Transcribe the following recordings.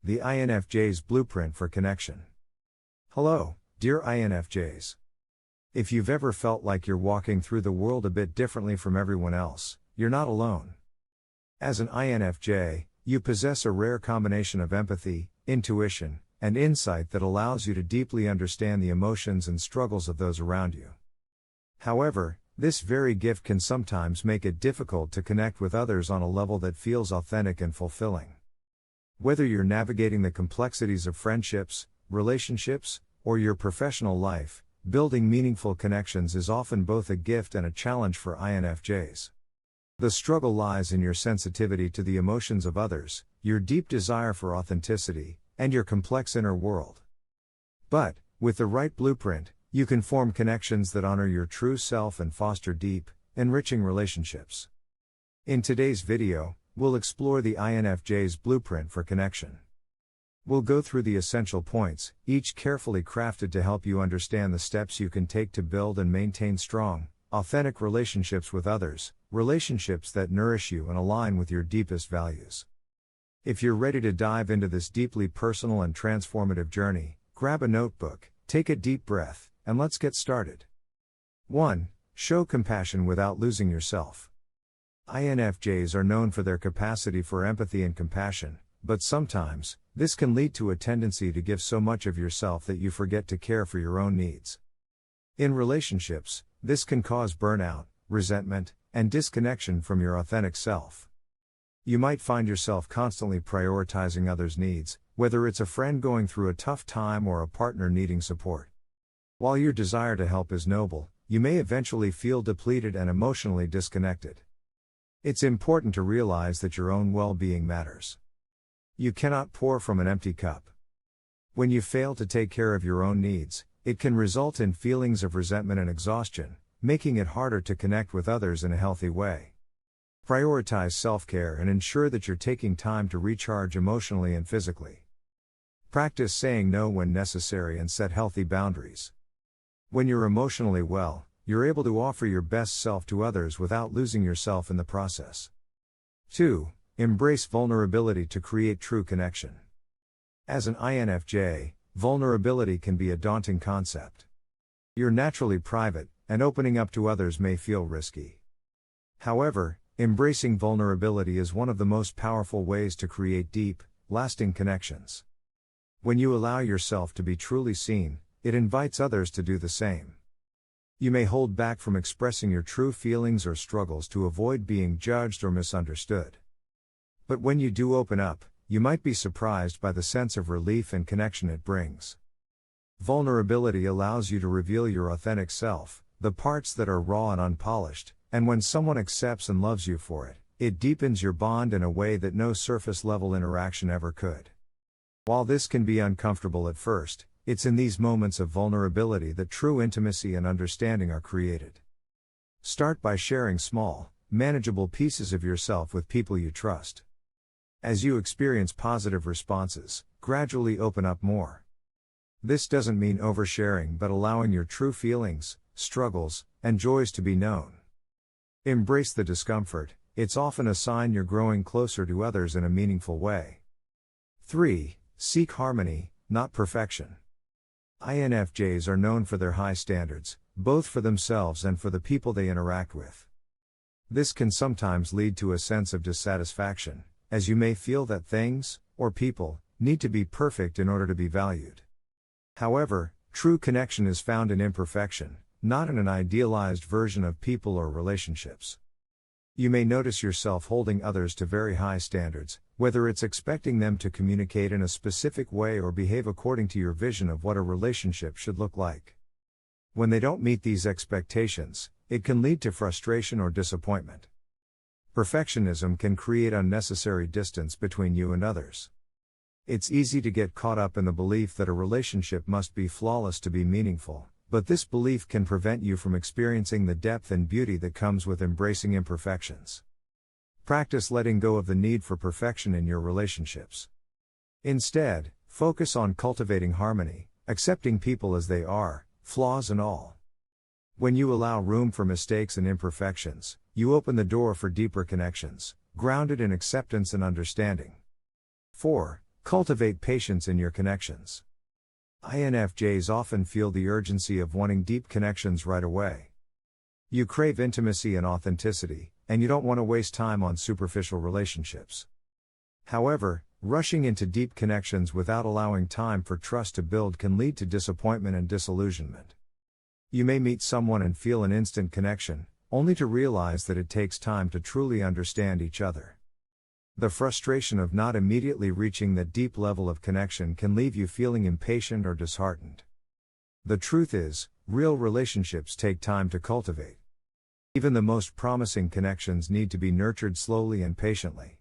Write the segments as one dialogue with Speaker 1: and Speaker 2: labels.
Speaker 1: The INFJ's Blueprint for Connection. Hello, dear INFJs. If you've ever felt like you're walking through the world a bit differently from everyone else, you're not alone. As an INFJ, you possess a rare combination of empathy, intuition, and insight that allows you to deeply understand the emotions and struggles of those around you. However, this very gift can sometimes make it difficult to connect with others on a level that feels authentic and fulfilling. Whether you're navigating the complexities of friendships, relationships, or your professional life, building meaningful connections is often both a gift and a challenge for INFJs. The struggle lies in your sensitivity to the emotions of others, your deep desire for authenticity, and your complex inner world. But, with the right blueprint, you can form connections that honor your true self and foster deep, enriching relationships. In today's video, we'll explore the INFJ's blueprint for connection. We'll go through the essential points, each carefully crafted to help you understand the steps you can take to build and maintain strong, authentic relationships with others, relationships that nourish you and align with your deepest values. If you're ready to dive into this deeply personal and transformative journey, grab a notebook, take a deep breath, and let's get started. 1. Show compassion without losing yourself. INFJs are known for their capacity for empathy and compassion, but sometimes, this can lead to a tendency to give so much of yourself that you forget to care for your own needs. In relationships, this can cause burnout, resentment, and disconnection from your authentic self. You might find yourself constantly prioritizing others' needs, whether it's a friend going through a tough time or a partner needing support. While your desire to help is noble, you may eventually feel depleted and emotionally disconnected. It's important to realize that your own well-being matters. You cannot pour from an empty cup. When you fail to take care of your own needs, it can result in feelings of resentment and exhaustion, making it harder to connect with others in a healthy way. Prioritize self-care and ensure that you're taking time to recharge emotionally and physically. Practice saying no when necessary and set healthy boundaries. When you're emotionally well, you're able to offer your best self to others without losing yourself in the process. 2. Embrace vulnerability to create true connection. As an INFJ, vulnerability can be a daunting concept. You're naturally private, and opening up to others may feel risky. However, embracing vulnerability is one of the most powerful ways to create deep, lasting connections. When you allow yourself to be truly seen, it invites others to do the same. You may hold back from expressing your true feelings or struggles to avoid being judged or misunderstood. But when you do open up, you might be surprised by the sense of relief and connection it brings. Vulnerability allows you to reveal your authentic self, the parts that are raw and unpolished, and when someone accepts and loves you for it, it deepens your bond in a way that no surface-level interaction ever could. While this can be uncomfortable at first, it's in these moments of vulnerability that true intimacy and understanding are created. Start by sharing small, manageable pieces of yourself with people you trust. As you experience positive responses, gradually open up more. This doesn't mean oversharing but allowing your true feelings, struggles, and joys to be known. Embrace the discomfort, it's often a sign you're growing closer to others in a meaningful way. 3. Seek harmony, not perfection. INFJs are known for their high standards, both for themselves and for the people they interact with. This can sometimes lead to a sense of dissatisfaction, as you may feel that things, or people, need to be perfect in order to be valued. However, true connection is found in imperfection, not in an idealized version of people or relationships. You may notice yourself holding others to very high standards, whether it's expecting them to communicate in a specific way or behave according to your vision of what a relationship should look like. When they don't meet these expectations, it can lead to frustration or disappointment. Perfectionism can create unnecessary distance between you and others. It's easy to get caught up in the belief that a relationship must be flawless to be meaningful, but this belief can prevent you from experiencing the depth and beauty that comes with embracing imperfections. Practice letting go of the need for perfection in your relationships. Instead, focus on cultivating harmony, accepting people as they are, flaws and all. When you allow room for mistakes and imperfections, you open the door for deeper connections, grounded in acceptance and understanding. 4. Cultivate patience in your connections. INFJs often feel the urgency of wanting deep connections right away. You crave intimacy and authenticity, and you don't want to waste time on superficial relationships. However, rushing into deep connections without allowing time for trust to build can lead to disappointment and disillusionment. You may meet someone and feel an instant connection, only to realize that it takes time to truly understand each other. The frustration of not immediately reaching that deep level of connection can leave you feeling impatient or disheartened. The truth is, real relationships take time to cultivate. Even the most promising connections need to be nurtured slowly and patiently.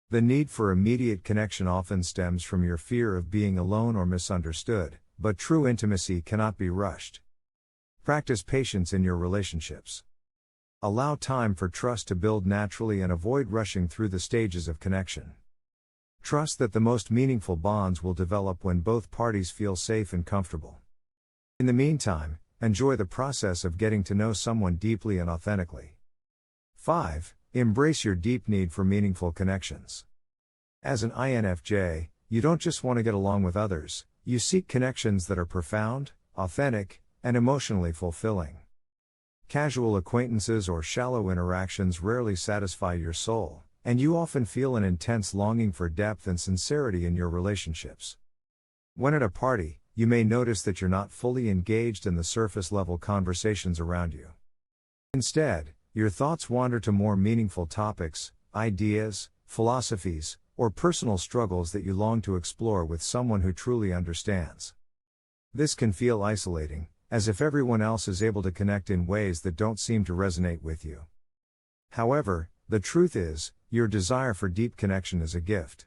Speaker 1: The need for immediate connection often stems from your fear of being alone or misunderstood, but true intimacy cannot be rushed. Practice patience in your relationships. Allow time for trust to build naturally and avoid rushing through the stages of connection. Trust that the most meaningful bonds will develop when both parties feel safe and comfortable. In the meantime, enjoy the process of getting to know someone deeply and authentically. 5. Embrace your deep need for meaningful connections. As an INFJ, you don't just want to get along with others, you seek connections that are profound, authentic, and emotionally fulfilling. Casual acquaintances or shallow interactions rarely satisfy your soul, and you often feel an intense longing for depth and sincerity in your relationships. When at a party, you may notice that you're not fully engaged in the surface-level conversations around you. Instead, your thoughts wander to more meaningful topics, ideas, philosophies, or personal struggles that you long to explore with someone who truly understands. This can feel isolating, as if everyone else is able to connect in ways that don't seem to resonate with you. However, the truth is, your desire for deep connection is a gift.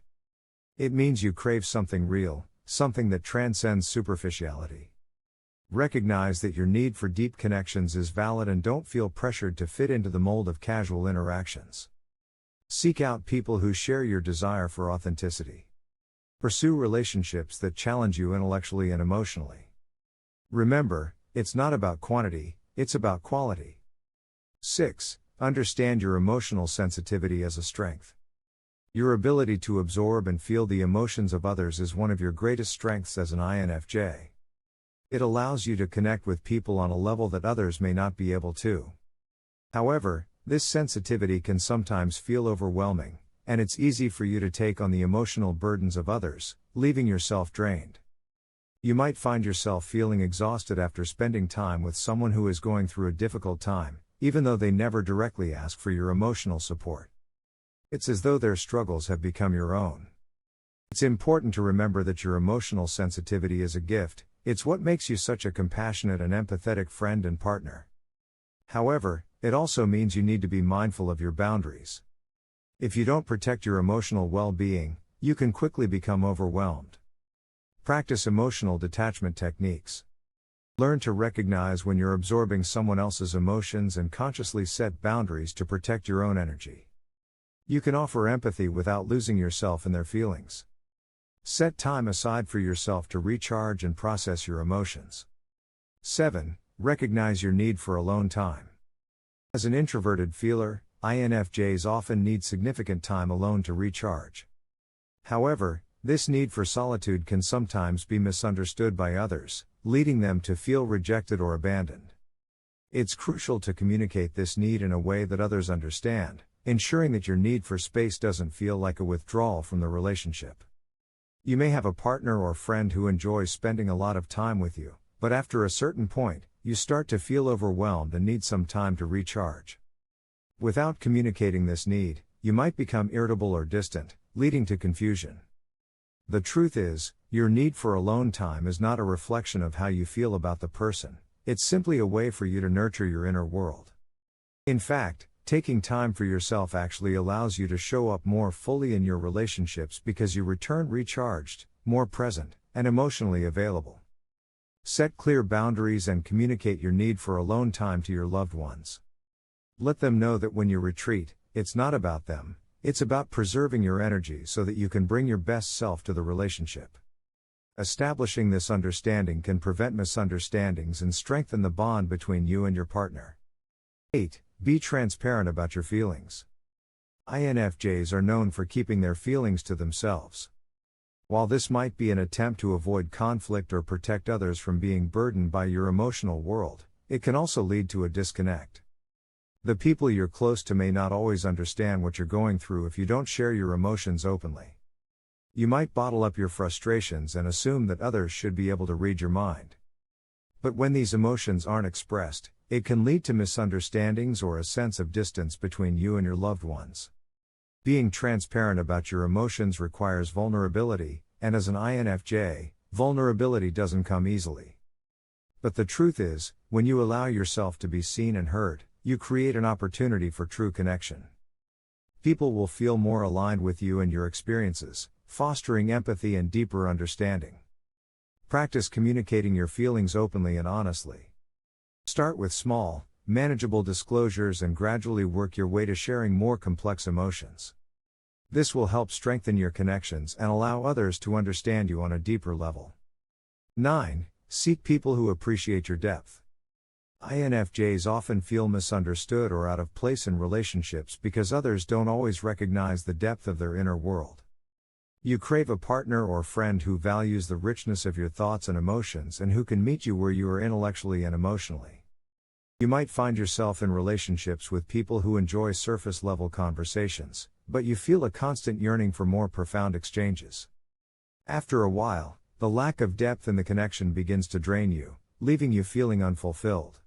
Speaker 1: It means you crave something real, something that transcends superficiality. Recognize that your need for deep connections is valid and don't feel pressured to fit into the mold of casual interactions. Seek out people who share your desire for authenticity. Pursue relationships that challenge you intellectually and emotionally. Remember, it's not about quantity, it's about quality. 6. Understand your emotional sensitivity as a strength. Your ability to absorb and feel the emotions of others is one of your greatest strengths as an INFJ. It allows you to connect with people on a level that others may not be able to. However, this sensitivity can sometimes feel overwhelming, and it's easy for you to take on the emotional burdens of others, leaving yourself drained. You might find yourself feeling exhausted after spending time with someone who is going through a difficult time, even though they never directly ask for your emotional support. It's as though their struggles have become your own. It's important to remember that your emotional sensitivity is a gift, it's what makes you such a compassionate and empathetic friend and partner. However, it also means you need to be mindful of your boundaries. If you don't protect your emotional well-being, you can quickly become overwhelmed. Practice emotional detachment techniques. Learn to recognize when you're absorbing someone else's emotions and consciously set boundaries to protect your own energy. You can offer empathy without losing yourself in their feelings. Set time aside for yourself to recharge and process your emotions. 7. Recognize your need for alone time. As an introverted feeler, INFJs often need significant time alone to recharge. However, this need for solitude can sometimes be misunderstood by others, leading them to feel rejected or abandoned. It's crucial to communicate this need in a way that others understand, ensuring that your need for space doesn't feel like a withdrawal from the relationship. You may have a partner or friend who enjoys spending a lot of time with you, but after a certain point, you start to feel overwhelmed and need some time to recharge. Without communicating this need, you might become irritable or distant, leading to confusion. The truth is, your need for alone time is not a reflection of how you feel about the person, it's simply a way for you to nurture your inner world. In fact, taking time for yourself actually allows you to show up more fully in your relationships because you return recharged, more present, and emotionally available. Set clear boundaries and communicate your need for alone time to your loved ones. Let them know that when you retreat, it's not about them, it's about preserving your energy so that you can bring your best self to the relationship. Establishing this understanding can prevent misunderstandings and strengthen the bond between you and your partner. 8. Be transparent about your feelings. INFJs are known for keeping their feelings to themselves. While this might be an attempt to avoid conflict or protect others from being burdened by your emotional world, it can also lead to a disconnect. The people you're close to may not always understand what you're going through if you don't share your emotions openly. You might bottle up your frustrations and assume that others should be able to read your mind. But when these emotions aren't expressed, it can lead to misunderstandings or a sense of distance between you and your loved ones. Being transparent about your emotions requires vulnerability, and as an INFJ, vulnerability doesn't come easily. But the truth is, when you allow yourself to be seen and heard, you create an opportunity for true connection. People will feel more aligned with you and your experiences, fostering empathy and deeper understanding. Practice communicating your feelings openly and honestly. Start with small, manageable disclosures and gradually work your way to sharing more complex emotions. This will help strengthen your connections and allow others to understand you on a deeper level. 9. Seek people who appreciate your depth. INFJs often feel misunderstood or out of place in relationships because others don't always recognize the depth of their inner world. You crave a partner or friend who values the richness of your thoughts and emotions and who can meet you where you are intellectually and emotionally. You might find yourself in relationships with people who enjoy surface-level conversations, but you feel a constant yearning for more profound exchanges. After a while, the lack of depth in the connection begins to drain you, leaving you feeling unfulfilled.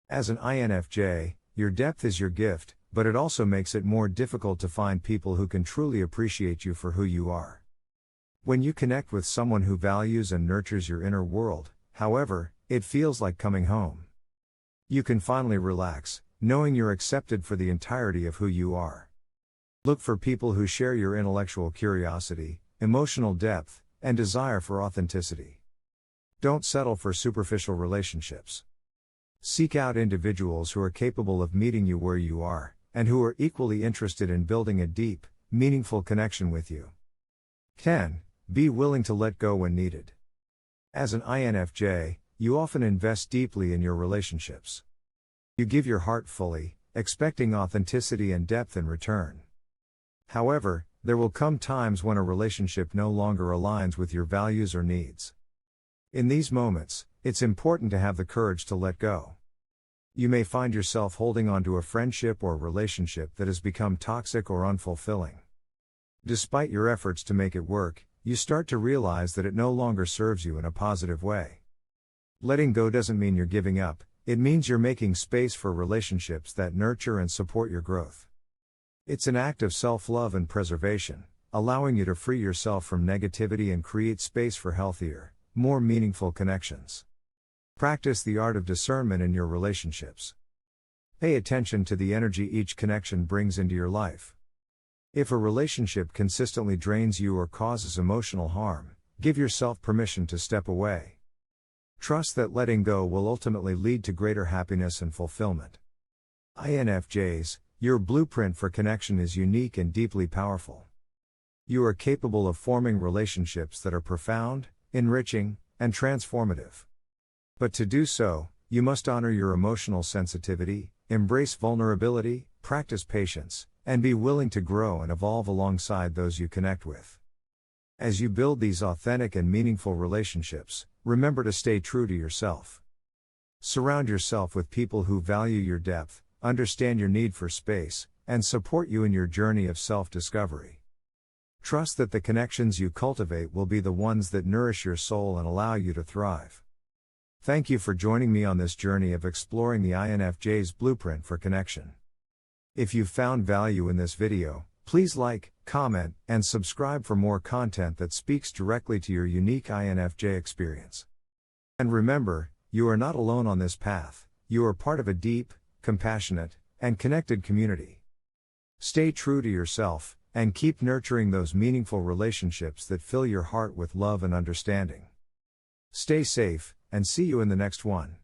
Speaker 1: As an INFJ, your depth is your gift, but it also makes it more difficult to find people who can truly appreciate you for who you are. When you connect with someone who values and nurtures your inner world, however, it feels like coming home. You can finally relax, knowing you're accepted for the entirety of who you are. Look for people who share your intellectual curiosity, emotional depth, and desire for authenticity. Don't settle for superficial relationships. Seek out individuals who are capable of meeting you where you are, and who are equally interested in building a deep, meaningful connection with you. 10. Be willing to let go when needed. As an INFJ, you often invest deeply in your relationships. You give your heart fully, expecting authenticity and depth in return. However, there will come times when a relationship no longer aligns with your values or needs. In these moments, it's important to have the courage to let go. You may find yourself holding on to a friendship or relationship that has become toxic or unfulfilling. Despite your efforts to make it work, you start to realize that it no longer serves you in a positive way. Letting go doesn't mean you're giving up, it means you're making space for relationships that nurture and support your growth. It's an act of self-love and preservation, allowing you to free yourself from negativity and create space for healthier, more meaningful connections. Practice the art of discernment in your relationships. Pay attention to the energy each connection brings into your life. If a relationship consistently drains you or causes emotional harm, give yourself permission to step away. Trust that letting go will ultimately lead to greater happiness and fulfillment. INFJs, your blueprint for connection is unique and deeply powerful. You are capable of forming relationships that are profound, enriching, and transformative. But to do so, you must honor your emotional sensitivity, embrace vulnerability, practice patience, and be willing to grow and evolve alongside those you connect with. As you build these authentic and meaningful relationships, remember to stay true to yourself. Surround yourself with people who value your depth, understand your need for space, and support you in your journey of self-discovery. Trust that the connections you cultivate will be the ones that nourish your soul and allow you to thrive. Thank you for joining me on this journey of exploring the INFJ's blueprint for connection. If you found value in this video, please like, comment, and subscribe for more content that speaks directly to your unique INFJ experience. And remember, you are not alone on this path, you are part of a deep, compassionate, and connected community. Stay true to yourself, and keep nurturing those meaningful relationships that fill your heart with love and understanding. Stay safe, and see you in the next one.